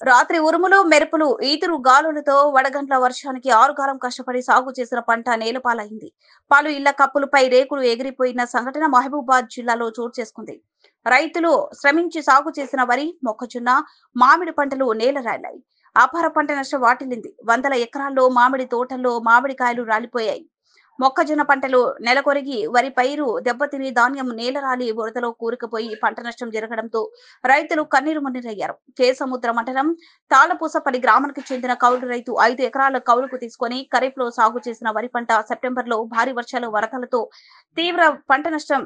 రాత్రి ఉరుములు మెరుపులు ఈదురు గాలులతో వడగండ్ల వర్షానికి ఆరుగాలం కష్టపడి సాగు చేసిన పంట నేలపాలైంది. పలు ఇళ్ల కప్పులపై రేకులు ఎగిరిపోయిన సంఘటన మహబూబాద్ జిల్లాలో చోటు చేసుకుంది. రైతులు శ్రమించి సాగు చేసిన వరి, మొక్కజొన్న, మామిడి పంటలు నేలరాలాయి. అపార పంట నష్టం వాటిల్లింది. వందల ఎకరాల్లో మామిడి తోటల్లో మామిడికాయలు రాలిపోయాయి. మొక్కజొన్న పంటలు నెలకొరిగి వరి పైరు దెబ్బతిని ధాన్యం నేలరాలి బురదలో కూరుకుపోయి పంట నష్టం జరగడంతో రైతులు కన్నీరు మున్నీరయ్యారు. కేసముద్ర మండలం తాళపూసపల్లి గ్రామానికి చెందిన కౌలు రైతు 5 ఎకరాల కౌలుకు తీసుకుని ఖరీఫ్ లో సాగు చేసిన వరి పంట సెప్టెంబర్ లో భారీ వర్షాలు వరదలతో తీవ్ర పంట నష్టం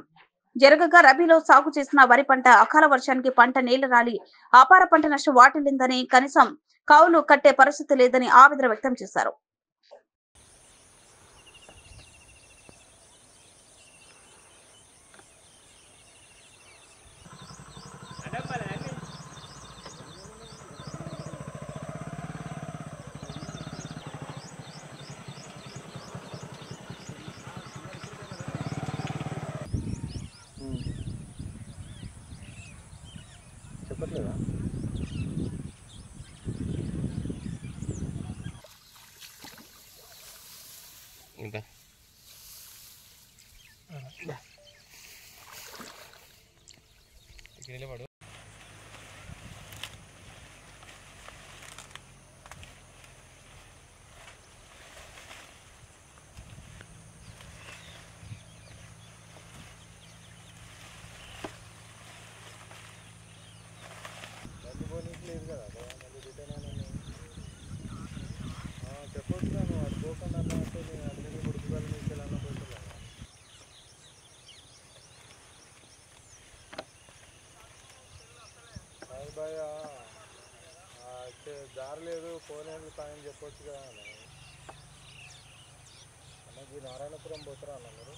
జరగగా రబీలో సాగు చేసిన వరి పంట అకాల వర్షానికి పంట నేలరాలి అపార పంట నష్టం వాటిల్లిందని, కనీసం కౌలు కట్టే పరిస్థితి లేదని ఆవేదన వ్యక్తం చేశారు. చెప్పట్లేదా? ఇంకా ఇక్కడ నిలబడు. లేదు కదా చెప్పొచ్చు నువ్వు అది పోకుండా అంటే నేను అన్ని ముడుపుకాలు తీసుకెళ్ళాలన్న పోతున్నా బాయ్ దారి లేదు పోనేది కానీ చెప్పొచ్చు కదా అన్నకి నారాయణపురం పోతారా అన్న మీరు?